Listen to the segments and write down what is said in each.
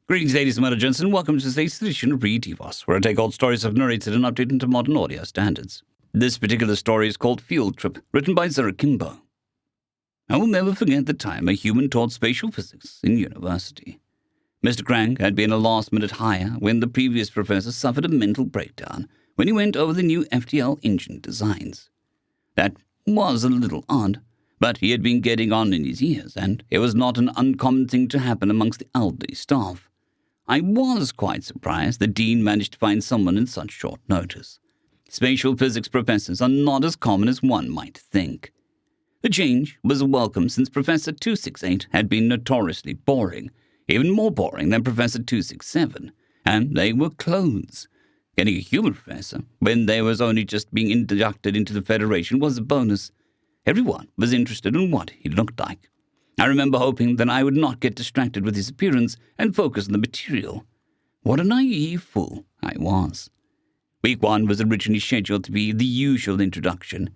Greetings, ladies and gents, and welcome to today's edition of Read TVOS, where I take old stories I've narrated and update into modern audio standards. This particular story is called Field Trip, written by Zara Kimbo. I will never forget the time a human taught spatial physics in university. Mr. Crank had been a last-minute hire when the previous professor suffered a mental breakdown when he went over the new FTL engine designs. That was a little odd, but he had been getting on in his years, and it was not an uncommon thing to happen amongst the elderly staff. I was quite surprised the dean managed to find someone in such short notice. Spatial physics professors are not as common as one might think. The change was welcome since Professor 268 had been notoriously boring, even more boring than Professor 267, and they were clothes. Getting a human professor, when they was only just being inducted into the Federation, was a bonus. Everyone was interested in what he looked like. I remember hoping that I would not get distracted with his appearance and focus on the material. What a naive fool I was. Week 1 was originally scheduled to be the usual introduction,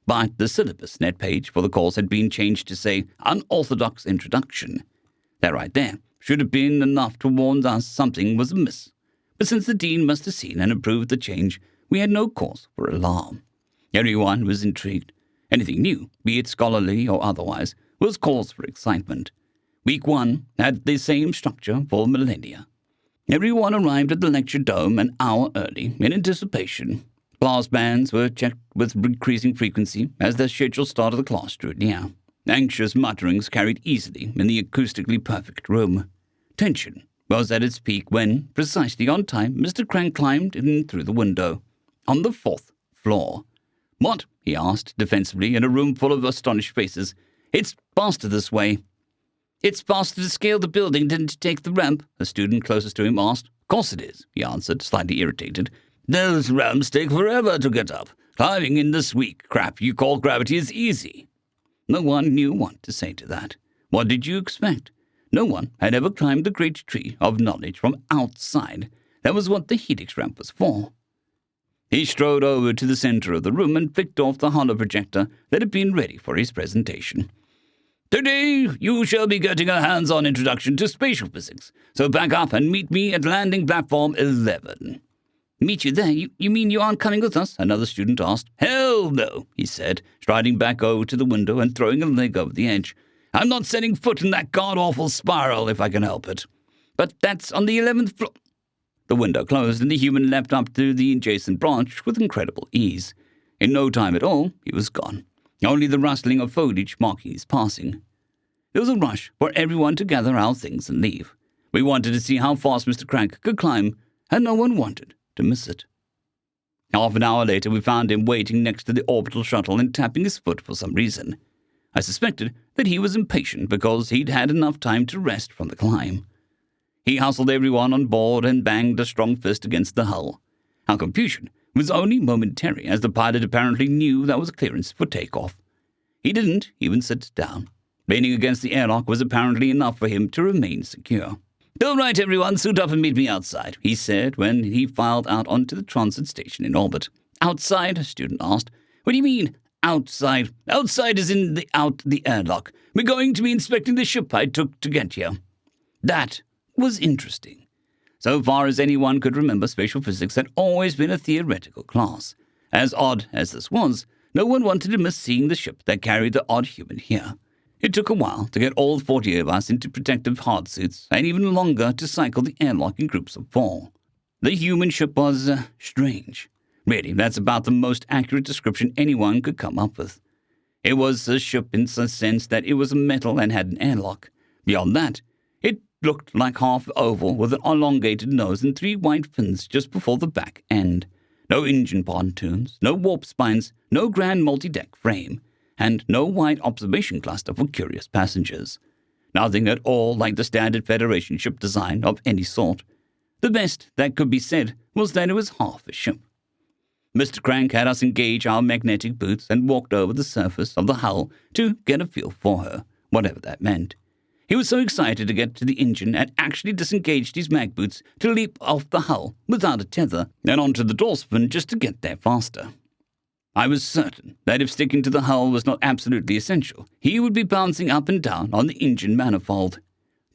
but the syllabus net page for the course had been changed to say unorthodox introduction. That right there should have been enough to warn us something was amiss. But since the dean must have seen and approved the change, we had no cause for alarm. Everyone was intrigued. Anything new, be it scholarly or otherwise, was cause for excitement. Week 1 had the same structure for millennia. Everyone arrived at the lecture dome an hour early in anticipation. Class bands were checked with increasing frequency as the scheduled start of the class drew near. Anxious mutterings carried easily in the acoustically perfect room. Tension was at its peak when, precisely on time, Mr. Crank climbed in through the window. On the 4th floor. "What?" he asked defensively in a room full of astonished faces. "It's faster this way." "It's faster to scale the building than to take the ramp," a student closest to him asked. "Of course it is," he answered, slightly irritated. "Those ramps take forever to get up. Climbing in this weak crap you call gravity is easy." No one knew what to say to that. What did you expect? No one had ever climbed the great tree of knowledge from outside. That was what the helix ramp was for. He strode over to the center of the room and flicked off the hollow projector that had been ready for his presentation. "Today, you shall be getting a hands-on introduction to spatial physics, so back up and meet me at landing platform 11. "Meet you there? You mean you aren't coming with us?" another student asked. "Hell no," he said, striding back over to the window and throwing a leg over the edge. "I'm not setting foot in that god-awful spiral if I can help it." "But that's on the 11th floor." The window closed and the human leapt up to the adjacent branch with incredible ease. In no time at all, he was gone, only the rustling of foliage marking his passing. There was a rush for everyone to gather our things and leave. We wanted to see how fast Mr. Crank could climb, and no one wanted to miss it. Half an hour later, we found him waiting next to the orbital shuttle and tapping his foot for some reason. I suspected that he was impatient because he'd had enough time to rest from the climb. He hustled everyone on board and banged a strong fist against the hull. Our confusion was only momentary, as the pilot apparently knew that was clearance for takeoff. He didn't even sit down. Leaning against the airlock was apparently enough for him to remain secure. "All right, everyone, suit up and meet me outside," he said when he filed out onto the transit station in orbit. "Outside?" a student asked. "What do you mean, outside?" "Outside is in the airlock. We're going to be inspecting the ship I took to get here." That was interesting. So far as anyone could remember, spatial physics had always been a theoretical class. As odd as this was, no one wanted to miss seeing the ship that carried the odd human here. It took a while to get all 40 of us into protective hard suits, and even longer to cycle the airlock in groups of 4. The human ship was strange. Really, that's about the most accurate description anyone could come up with. It was a ship in the sense that it was metal and had an airlock. Beyond that, it looked like half oval with an elongated nose and 3 white fins just before the back end. No engine pontoons, no warp spines, no grand multi-deck frame, and no wide observation cluster for curious passengers. Nothing at all like the standard Federation ship design of any sort. The best that could be said was that it was half a ship. Mr. Crank had us engage our magnetic boots and walked over the surface of the hull to get a feel for her, whatever that meant. He was so excited to get to the engine and actually disengaged his mag boots to leap off the hull without a tether and onto the dorsifin just to get there faster. I was certain that if sticking to the hull was not absolutely essential, he would be bouncing up and down on the engine manifold.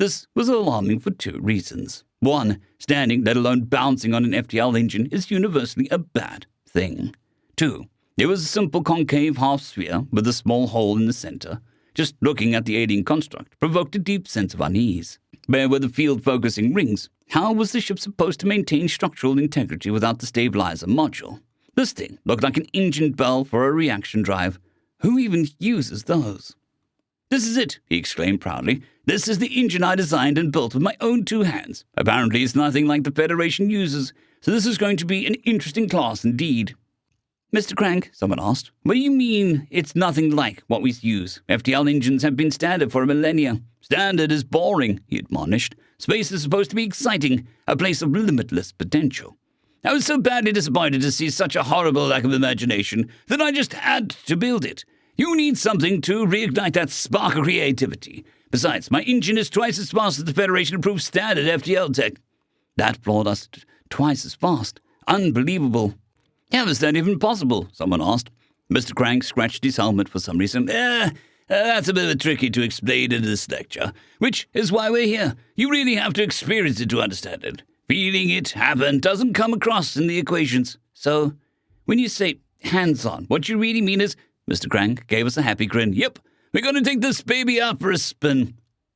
This was alarming for two reasons. One, standing, let alone bouncing on an FTL engine is universally a bad thing. Two, it was a simple concave half-sphere with a small hole in the center. Just looking at the alien construct provoked a deep sense of unease. Where were the field-focusing rings? How was the ship supposed to maintain structural integrity without the stabilizer module? This thing looked like an engine bell for a reaction drive. Who even uses those? "This is it," he exclaimed proudly. "This is the engine I designed and built with my own two hands. Apparently it's nothing like the Federation uses, so this is going to be an interesting class indeed." "Mr. Crank," someone asked, "what do you mean it's nothing like what we use? FTL engines have been standard for a millennia." "Standard is boring," he admonished. "Space is supposed to be exciting, a place of limitless potential. I was so badly disappointed to see such a horrible lack of imagination that I just had to build it. You need something to reignite that spark of creativity. Besides, my engine is twice as fast as the Federation-approved standard FTL tech." That floored us. Twice as fast. Unbelievable. "How is that even possible?" someone asked. Mr. Crank scratched his helmet for some reason. That's a bit tricky to explain in this lecture, which is why we're here. You really have to experience it to understand it. Feeling it happen doesn't come across in the equations. So, when you say hands-on, what you really mean is..." Mr. Crank gave us a happy grin. "Yep, we're going to take this baby out for a spin."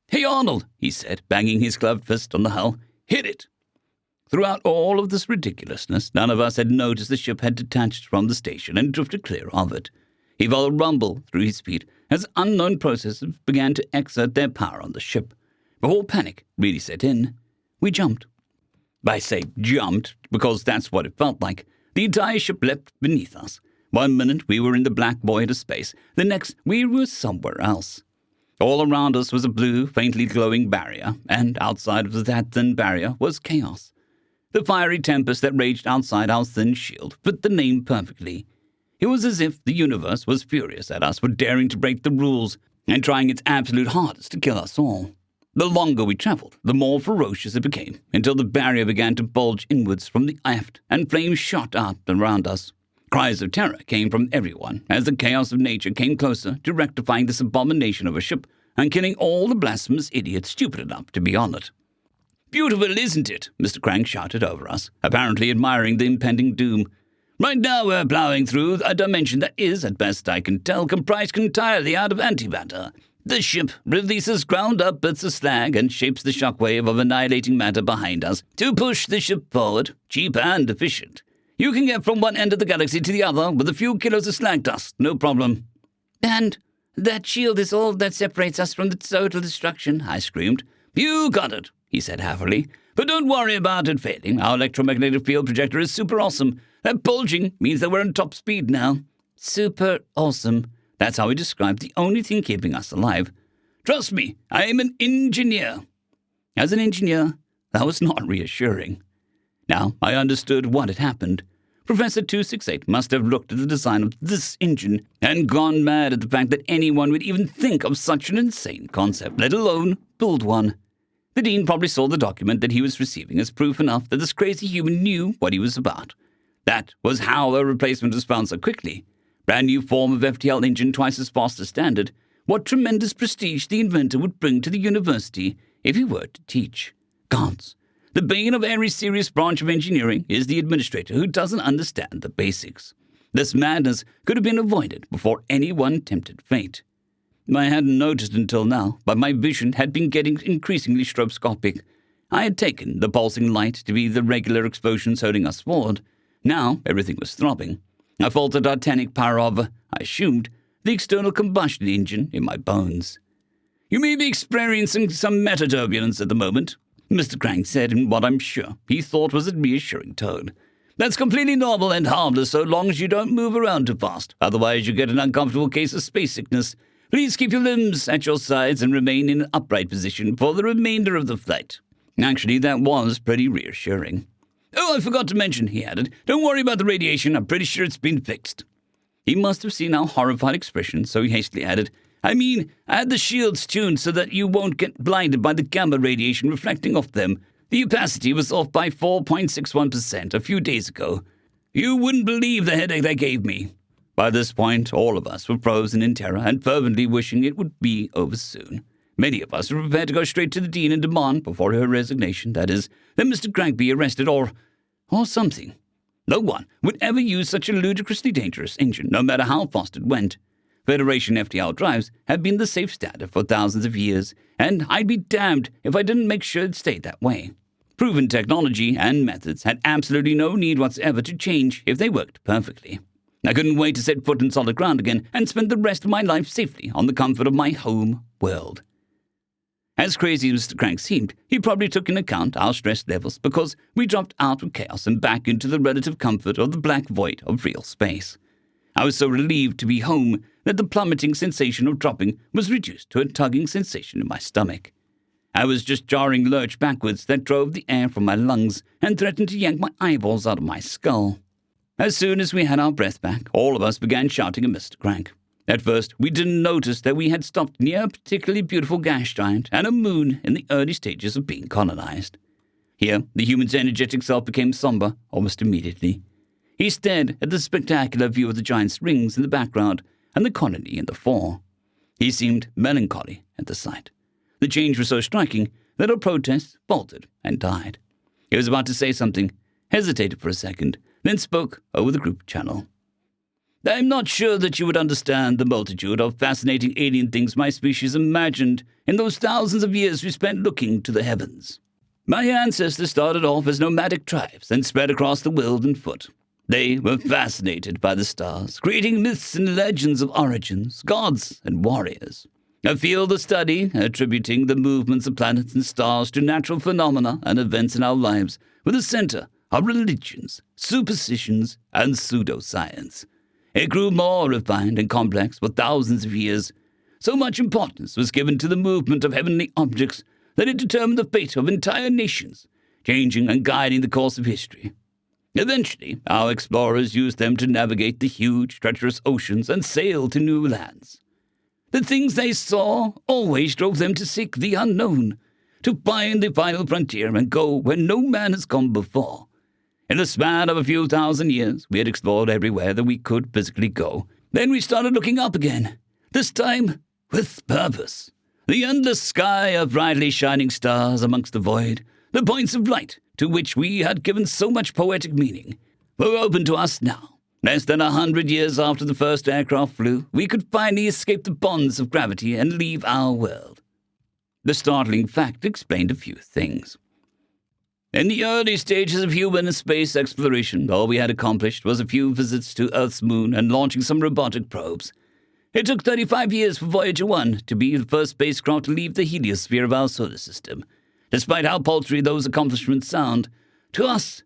"Hey, Arnold," he said, banging his gloved fist on the hull. "Hit it." Throughout all of this ridiculousness, none of us had noticed the ship had detached from the station and drifted clear of it. He felt a rumble through his feet as unknown processes began to exert their power on the ship. Before panic really set in, we jumped. I say jumped because that's what it felt like. The entire ship leapt beneath us. One minute we were in the black void of space, the next we were somewhere else. All around us was a blue, faintly glowing barrier, and outside of that thin barrier was chaos. The fiery tempest that raged outside our thin shield fit the name perfectly. It was as if the universe was furious at us for daring to break the rules and trying its absolute hardest to kill us all. The longer we traveled, the more ferocious it became, until the barrier began to bulge inwards from the aft and flames shot up around us. Cries of terror came from everyone as the chaos of nature came closer to rectifying this abomination of a ship and killing all the blasphemous idiots stupid enough to be on it. "Beautiful, isn't it?" Mr. Crank shouted over us, apparently admiring the impending doom. "Right now we're plowing through a dimension that is, at best I can tell, comprised entirely out of antimatter. The ship releases ground-up bits of slag and shapes the shockwave of annihilating matter behind us to push the ship forward, cheap and efficient. You can get from one end of the galaxy to the other with a few kilos of slag dust, no problem." "And that shield is all that separates us from the total destruction," I screamed. "You got it," he said happily. "But don't worry about it failing. Our electromagnetic field projector is super awesome. That bulging means that we're on top speed now." Super awesome. That's how he described the only thing keeping us alive. "Trust me, I am an engineer." As an engineer, that was not reassuring. Now I understood what had happened. Professor 268 must have looked at the design of this engine and gone mad at the fact that anyone would even think of such an insane concept, let alone build one. The dean probably saw the document that he was receiving as proof enough that this crazy human knew what he was about. That was how a replacement was found so quickly. Brand new form of FTL engine twice as fast as standard. What tremendous prestige the inventor would bring to the university if he were to teach. Gods. The bane of every serious branch of engineering is the administrator who doesn't understand the basics. This madness could have been avoided before anyone tempted fate. I hadn't noticed until now, but my vision had been getting increasingly stroboscopic. I had taken the pulsing light to be the regular explosions hurling us forward. Now everything was throbbing. I felt the titanic power of, I assumed, the external combustion engine in my bones. "You may be experiencing some matter turbulence at the moment," Mr. Crank said in what I'm sure he thought was a reassuring tone. "That's completely normal and harmless so long as you don't move around too fast. Otherwise you get an uncomfortable case of space sickness. Please keep your limbs at your sides and remain in an upright position for the remainder of the flight." Actually, that was pretty reassuring. "Oh, I forgot to mention," he added, "don't worry about the radiation. I'm pretty sure it's been fixed." He must have seen our horrified expression, so he hastily added, "I mean, I had the shields tuned so that you won't get blinded by the gamma radiation reflecting off them. The opacity was off by 4.61% a few days ago. You wouldn't believe the headache that gave me." By this point, all of us were frozen in terror and fervently wishing it would be over soon. Many of us were prepared to go straight to the dean and demand, before her resignation, that is, that Mr. Crank be arrested or something. No one would ever use such a ludicrously dangerous engine, no matter how fast it went. Federation FTL drives have been the safe standard for thousands of years, and I'd be damned if I didn't make sure it stayed that way. Proven technology and methods had absolutely no need whatsoever to change if they worked perfectly. I couldn't wait to set foot in solid ground again and spend the rest of my life safely on the comfort of my home world. As crazy as Mr. Crank seemed, he probably took into account our stress levels because we dropped out of chaos and back into the relative comfort of the black void of real space. I was so relieved to be home that the plummeting sensation of dropping was reduced to a tugging sensation in my stomach. I was just jarring lurch backwards that drove the air from my lungs and threatened to yank my eyeballs out of my skull. As soon as we had our breath back, all of us began shouting at Mr. Crank. At first, we didn't notice that we had stopped near a particularly beautiful gas giant and a moon in the early stages of being colonized. Here, the human's energetic self became somber almost immediately. He stared at the spectacular view of the giant's rings in the background and the colony in the fore. He seemed melancholy at the sight. The change was so striking that our protest faltered and died. He was about to say something, hesitated for a second, then spoke over the group channel. I'm not sure that you would understand the multitude of fascinating alien things my species imagined in those thousands of years we spent looking to the heavens. My ancestors started off as nomadic tribes and spread across the world on foot. They were fascinated by the stars, creating myths and legends of origins, gods and warriors. A field of study attributing the movements of planets and stars to natural phenomena and events in our lives were the center of religions, superstitions, and pseudoscience. It grew more refined and complex for thousands of years. So much importance was given to the movement of heavenly objects that it determined the fate of entire nations, changing and guiding the course of history. Eventually, our explorers used them to navigate the huge, treacherous oceans and sail to new lands. The things they saw always drove them to seek the unknown, to find the final frontier and go where no man has gone before. In the span of a few thousand years, we had explored everywhere that we could physically go. Then we started looking up again, this time with purpose. The endless sky of brightly shining stars amongst the void, the points of light to which we had given so much poetic meaning, were open to us now. Less than 100 years after the first aircraft flew, we could finally escape the bonds of gravity and leave our world. The startling fact explained a few things. In the early stages of human and space exploration, all we had accomplished was a few visits to Earth's moon and launching some robotic probes. It took 35 years for Voyager 1 to be the first spacecraft to leave the heliosphere of our solar system. Despite how paltry those accomplishments sound, to us,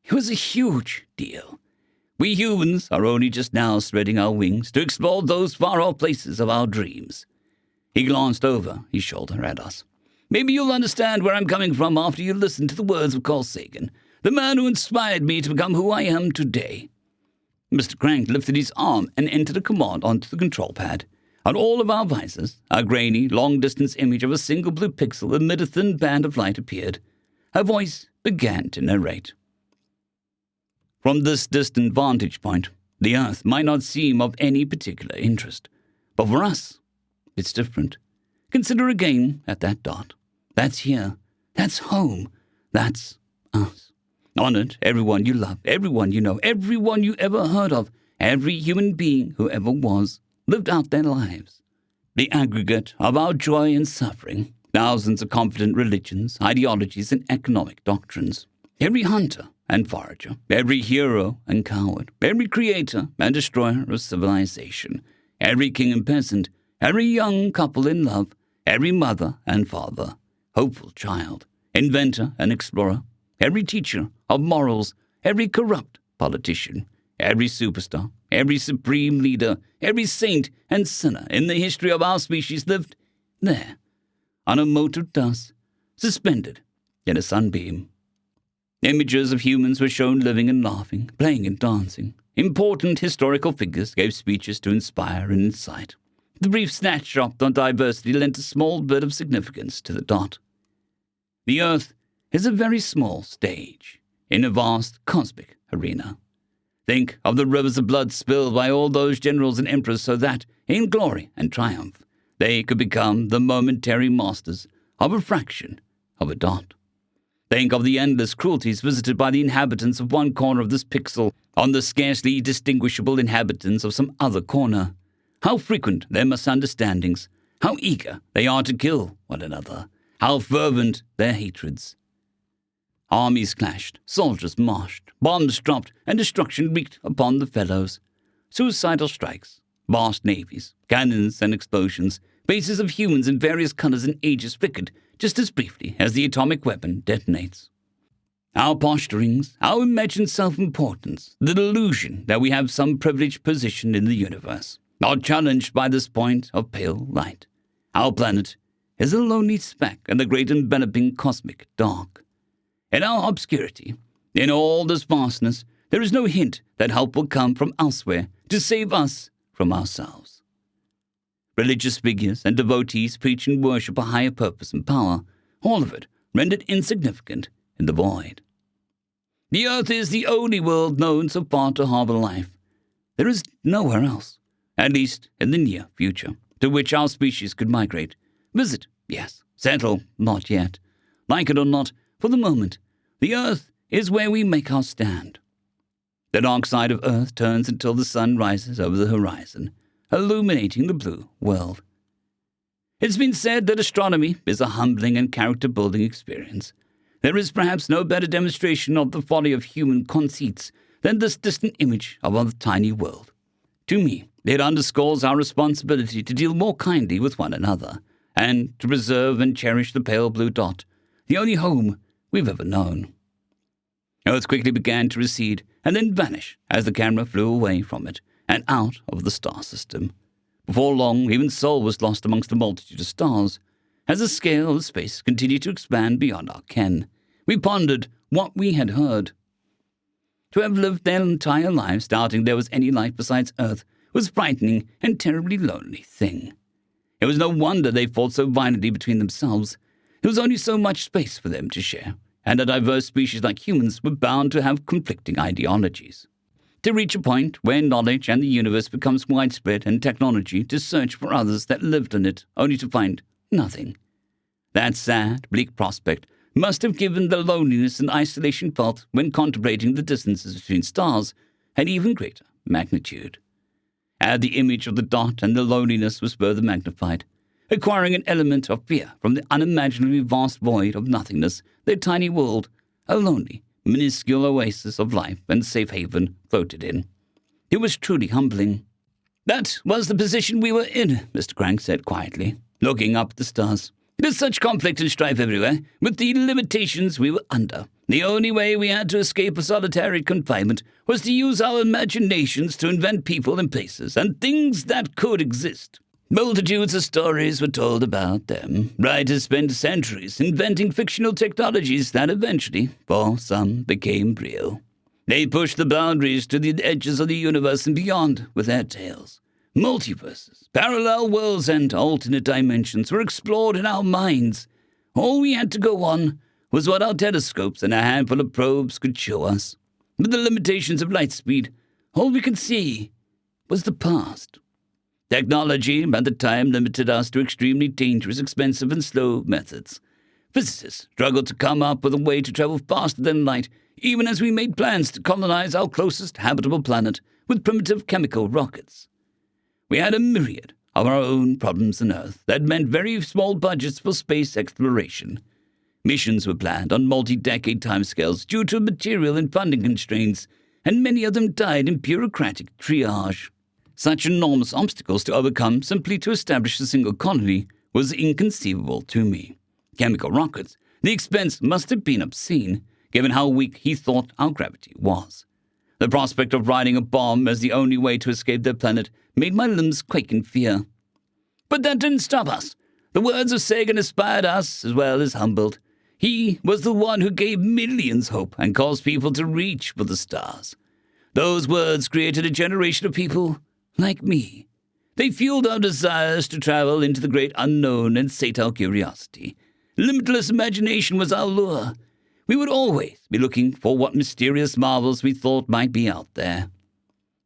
it was a huge deal. We humans are only just now spreading our wings to explore those far-off places of our dreams. He glanced over his shoulder at us. Maybe you'll understand where I'm coming from after you listen to the words of Carl Sagan, the man who inspired me to become who I am today. Mr. Crank lifted his arm and entered a command onto the control pad. On all of our visors, a grainy, long-distance image of a single blue pixel amid a thin band of light appeared. Her voice began to narrate. From this distant vantage point, the Earth might not seem of any particular interest. But for us, it's different. Consider again at that dot. That's here. That's home. That's us. On it, everyone you love, everyone you know, everyone you ever heard of, every human being who ever was, lived out their lives. The aggregate of our joy and suffering, thousands of confident religions, ideologies, and economic doctrines. Every hunter and forager, every hero and coward, every creator and destroyer of civilization, every king and peasant, every young couple in love, every mother and father, hopeful child, inventor and explorer, every teacher of morals, every corrupt politician, every superstar, every supreme leader, every saint and sinner in the history of our species lived there, on a mote of dust, suspended in a sunbeam. Images of humans were shown living and laughing, playing and dancing. Important historical figures gave speeches to inspire and incite. The brief snapshot on diversity lent a small bit of significance to the dot. The Earth is a very small stage in a vast cosmic arena. Think of the rivers of blood spilled by all those generals and emperors so that, in glory and triumph, they could become the momentary masters of a fraction of a dot. Think of the endless cruelties visited by the inhabitants of one corner of this pixel on the scarcely distinguishable inhabitants of some other corner. How frequent their misunderstandings, how eager they are to kill one another, how fervent their hatreds. Armies clashed, soldiers marched, bombs dropped, and destruction wreaked upon the fellows. Suicidal strikes, vast navies, cannons and explosions, bases of humans in various colors and ages flickered just as briefly as the atomic weapon detonates. Our posturings, our imagined self-importance, the delusion that we have some privileged position in the universe, are challenged by this point of pale light. Our planet is a lonely speck in the great enveloping cosmic dark. In our obscurity, in all this vastness, there is no hint that help will come from elsewhere to save us from ourselves. Religious figures and devotees preach and worship a higher purpose and power, all of it rendered insignificant in the void. The earth is the only world known so far to harbor life. There is nowhere else, at least in the near future, to which our species could migrate. Visit, yes. Settle, not yet. Like it or not, for the moment, the earth is where we make our stand. The dark side of earth turns until the sun rises over the horizon, illuminating the blue world. It's been said that astronomy is a humbling and character-building experience. There is perhaps no better demonstration of the folly of human conceits than this distant image of our tiny world. To me, it underscores our responsibility to deal more kindly with one another, and to preserve and cherish the pale blue dot, the only home we've ever known. Earth quickly began to recede and then vanish as the camera flew away from it and out of the star system. Before long, even Sol was lost amongst the multitude of stars. As the scale of space continued to expand beyond our ken, we pondered what we had heard. To have lived their entire lives doubting there was any life besides Earth was a frightening and terribly lonely thing. It was no wonder they fought so violently between themselves. There was only so much space for them to share, and a diverse species like humans were bound to have conflicting ideologies. To reach a point where knowledge and the universe becomes widespread and technology to search for others that lived in it only to find nothing. That sad, bleak prospect must have given the loneliness and isolation felt when contemplating the distances between stars an even greater magnitude. Add the image of the dot and the loneliness was further magnified, acquiring an element of fear from the unimaginably vast void of nothingness their tiny world, a lonely, minuscule oasis of life and safe haven, floated in. It was truly humbling. That was the position we were in, Mr. Crank said quietly, looking up at the stars. There's such conflict and strife everywhere, with the limitations we were under. The only way we had to escape a solitary confinement was to use our imaginations to invent people and places and things that could exist. Multitudes of stories were told about them. Writers spent centuries inventing fictional technologies that eventually, for some, became real. They pushed the boundaries to the edges of the universe and beyond with their tales. Multiverses, parallel worlds, and alternate dimensions were explored in our minds. All we had to go on was what our telescopes and a handful of probes could show us. With the limitations of light speed, all we could see was the past. Technology at the time limited us to extremely dangerous, expensive, and slow methods. Physicists struggled to come up with a way to travel faster than light, even as we made plans to colonize our closest habitable planet with primitive chemical rockets. We had a myriad of our own problems on Earth that meant very small budgets for space exploration. Missions were planned on multi-decade timescales due to material and funding constraints, and many of them died in bureaucratic triage. Such enormous obstacles to overcome simply to establish a single colony was inconceivable to me. Chemical rockets, the expense must have been obscene, given how weak he thought our gravity was. The prospect of riding a bomb as the only way to escape their planet made my limbs quake in fear. But that didn't stop us. The words of Sagan inspired us as well as humbled. He was the one who gave millions hope and caused people to reach for the stars. Those words created a generation of people like me. They fueled our desires to travel into the great unknown and sate our curiosity. Limitless imagination was our lure. We would always be looking for what mysterious marvels we thought might be out there.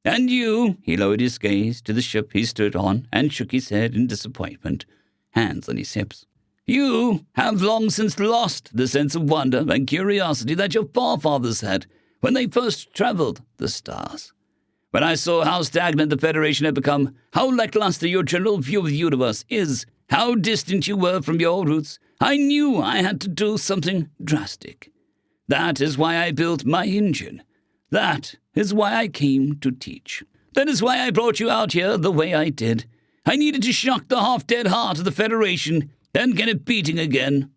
And you, he lowered his gaze to the ship he stood on and shook his head in disappointment, hands on his hips. You have long since lost the sense of wonder and curiosity that your forefathers had when they first traveled the stars. When I saw how stagnant the Federation had become, how lackluster your general view of the universe is, how distant you were from your roots, I knew I had to do something drastic. That is why I built my engine. That is why I came to teach. That is why I brought you out here the way I did. I needed to shock the half-dead heart of the Federation, then get it beating again.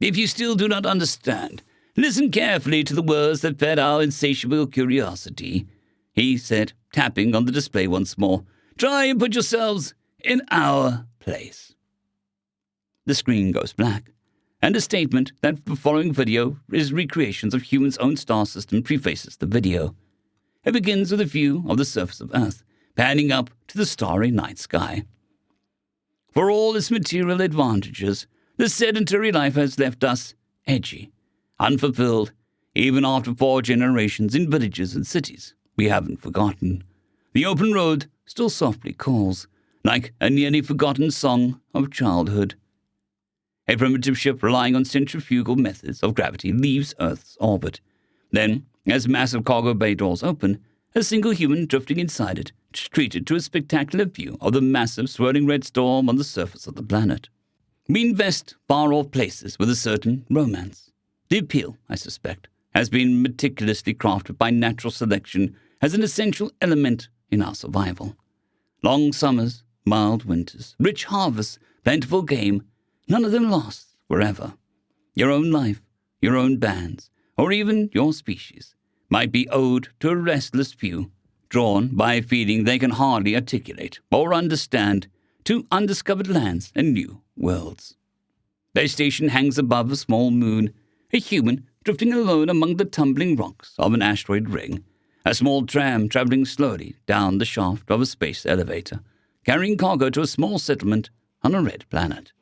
If you still do not understand, listen carefully to the words that fed our insatiable curiosity, he said, tapping on the display once more. Try and put yourselves in our place. The screen goes black, and a statement that the following video is recreations of humans' own star system prefaces the video. It begins with a view of the surface of Earth, panning up to the starry night sky. For all its material advantages, the sedentary life has left us edgy, unfulfilled, even after 4 generations in villages and cities. We haven't forgotten. The open road still softly calls, like a nearly forgotten song of childhood. A primitive ship relying on centrifugal methods of gravity leaves Earth's orbit. Then, as massive cargo bay doors open, a single human drifting inside it is treated to a spectacular view of the massive swirling red storm on the surface of the planet. We invest far-off places with a certain romance. The appeal, I suspect, has been meticulously crafted by natural selection as an essential element in our survival. Long summers, mild winters, rich harvests, plentiful game, none of them lasts forever. Your own life, your own bands, or even your species might be owed to a restless few, drawn by a feeling they can hardly articulate or understand, to undiscovered lands and new worlds. Their station hangs above a small moon, a human drifting alone among the tumbling rocks of an asteroid ring, a small tram traveling slowly down the shaft of a space elevator, carrying cargo to a small settlement on a red planet.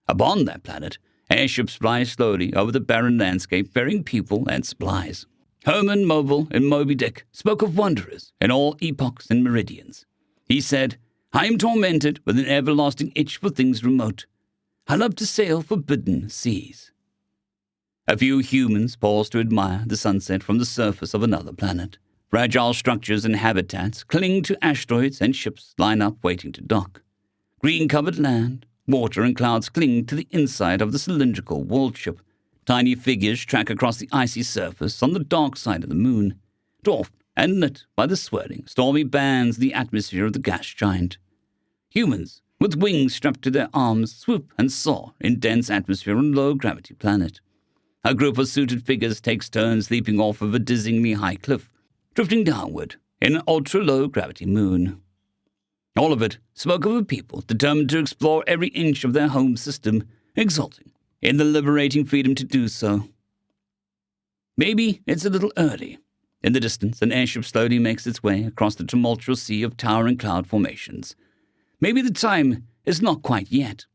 Upon that planet, airships fly slowly over the barren landscape bearing people and supplies. Herman Melville in Moby Dick spoke of wanderers in all epochs and meridians. He said, I am tormented with an everlasting itch for things remote. I love to sail forbidden seas. A few humans pause to admire the sunset from the surface of another planet. Fragile structures and habitats cling to asteroids and ships line up waiting to dock. Green-covered land, water and clouds cling to the inside of the cylindrical walled ship. Tiny figures track across the icy surface on the dark side of the moon, dwarfed and lit by the swirling, stormy bands in the atmosphere of the gas giant. Humans, with wings strapped to their arms, swoop and soar in dense atmosphere on a low-gravity planet. A group of suited figures takes turns leaping off of a dizzyingly high cliff, drifting downward in an ultra-low gravity moon. All of it spoke of a people determined to explore every inch of their home system, exulting in the liberating freedom to do so. Maybe it's a little early. In the distance, an airship slowly makes its way across the tumultuous sea of towering cloud formations. Maybe the time is not quite yet.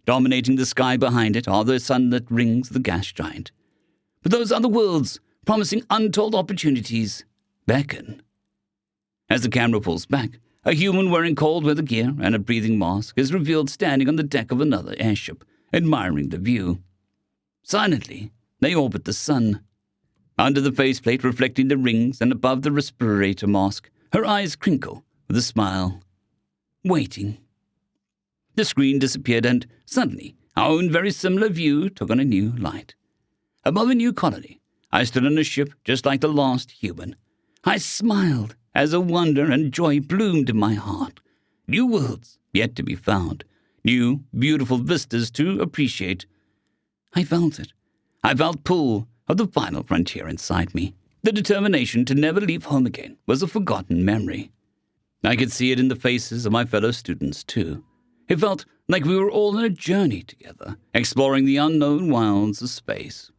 Dominating the sky behind it are the sunlit rings of the gas giant. But those other worlds, promising untold opportunities, beckon. As the camera pulls back, a human wearing cold weather gear and a breathing mask is revealed standing on the deck of another airship, admiring the view. Silently, they orbit the sun. Under the faceplate reflecting the rings and above the respirator mask, her eyes crinkle with a smile. Waiting. The screen disappeared and, suddenly, our own very similar view took on a new light. Above a new colony, I stood on a ship just like the last human. I smiled as a wonder and joy bloomed in my heart. New worlds yet to be found. New, beautiful vistas to appreciate. I felt it. I felt pull of the final frontier inside me. The determination to never leave home again was a forgotten memory. I could see it in the faces of my fellow students, too. It felt like we were all on a journey together, exploring the unknown wilds of space.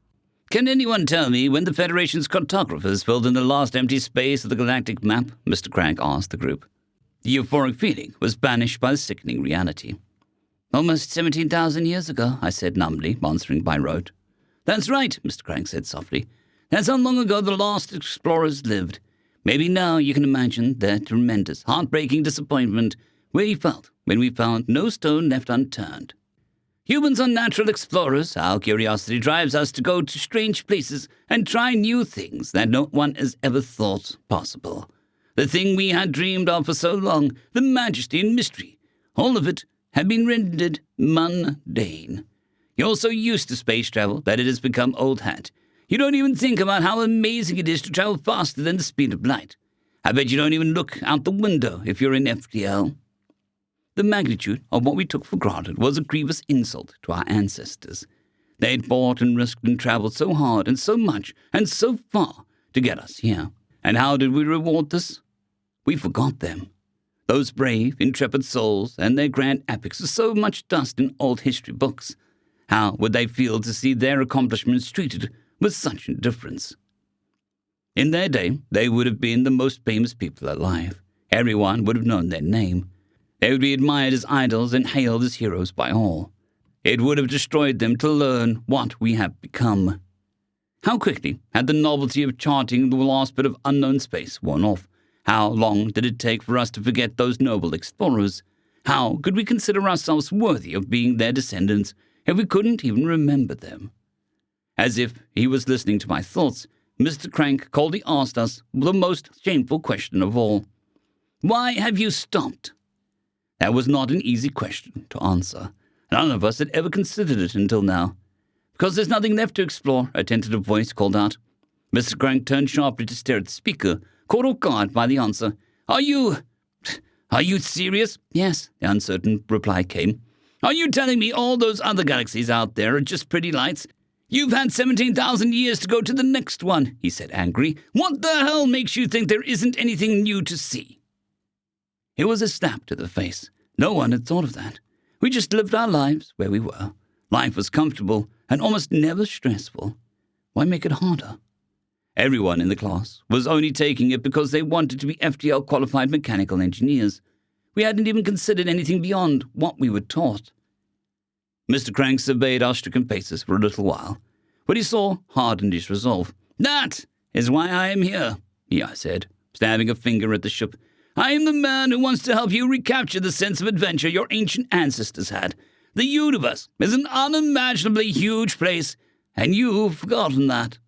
Can anyone tell me when the Federation's cartographers filled in the last empty space of the galactic map? Mr. Crank asked the group. The euphoric feeling was banished by the sickening reality. Almost 17,000 years ago, I said numbly, answering by rote. That's right, Mr. Crank said softly. That's how long ago the last explorers lived. Maybe now you can imagine the tremendous, heartbreaking disappointment we felt when we found no stone left unturned. Humans are natural explorers. Our curiosity drives us to go to strange places and try new things that no one has ever thought possible. The thing we had dreamed of for so long, the majesty and mystery, all of it had been rendered mundane. You're so used to space travel that it has become old hat. You don't even think about how amazing it is to travel faster than the speed of light. I bet you don't even look out the window if you're in FTL. The magnitude of what we took for granted was a grievous insult to our ancestors. They'd fought and risked and traveled so hard and so much and so far to get us here. And how did we reward this? We forgot them. Those brave, intrepid souls and their grand epics are so much dust in old history books. How would they feel to see their accomplishments treated with such indifference? In their day, they would have been the most famous people alive. Everyone would have known their name. They would be admired as idols and hailed as heroes by all. It would have destroyed them to learn what we have become. How quickly had the novelty of charting the last bit of unknown space worn off? How long did it take for us to forget those noble explorers? How could we consider ourselves worthy of being their descendants if we couldn't even remember them? As if he was listening to my thoughts, Mr. Crank coldly asked us the most shameful question of all. Why have you stopped? That was not an easy question to answer. None of us had ever considered it until now. Because there's nothing left to explore, a tentative voice called out. Mr. Crank turned sharply to stare at the speaker, caught off guard by the answer. Are you serious? Yes, the uncertain reply came. Are you telling me all those other galaxies out there are just pretty lights? You've had 17,000 years to go to the next one, he said angrily. What the hell makes you think there isn't anything new to see? It was a slap to the face. No one had thought of that. We just lived our lives where we were. Life was comfortable and almost never stressful. Why make it harder? Everyone in the class was only taking it because they wanted to be FTL qualified mechanical engineers. We hadn't even considered anything beyond what we were taught. Mr. Crank surveyed our stricken faces for a little while. What he saw hardened his resolve. That is why I am here, he said, stabbing a finger at the ship. I am the man who wants to help you recapture the sense of adventure your ancient ancestors had. The universe is an unimaginably huge place, and you've forgotten that.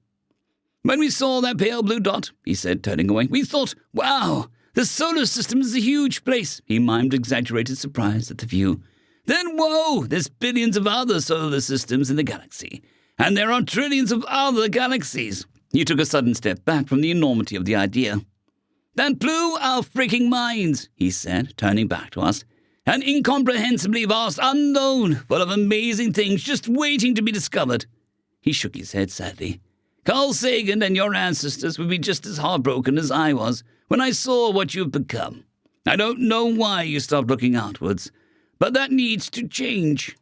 When we saw that pale blue dot, he said, turning away, we thought, wow, the solar system is a huge place. He mimed exaggerated surprise at the view. Then, whoa, there's billions of other solar systems in the galaxy, and there are trillions of other galaxies. He took a sudden step back from the enormity of the idea. That blew our freaking minds, he said, turning back to us. An incomprehensibly vast unknown, full of amazing things just waiting to be discovered. He shook his head sadly. Carl Sagan and your ancestors would be just as heartbroken as I was when I saw what you've become. I don't know why you stopped looking outwards, but that needs to change.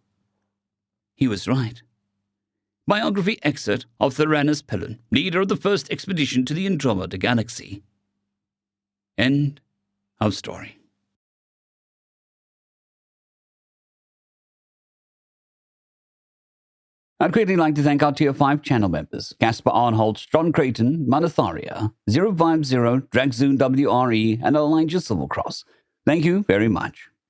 He was right. Biography excerpt of Tyrannus Pellon, leader of the first expedition to the Andromeda Galaxy. End of story. I'd greatly like to thank our Tier 5 channel members, Casper Arnholt, John Creighton, Manatharia, 050, Dragzoon WRE, and Elijah Silvercross. Thank you very much.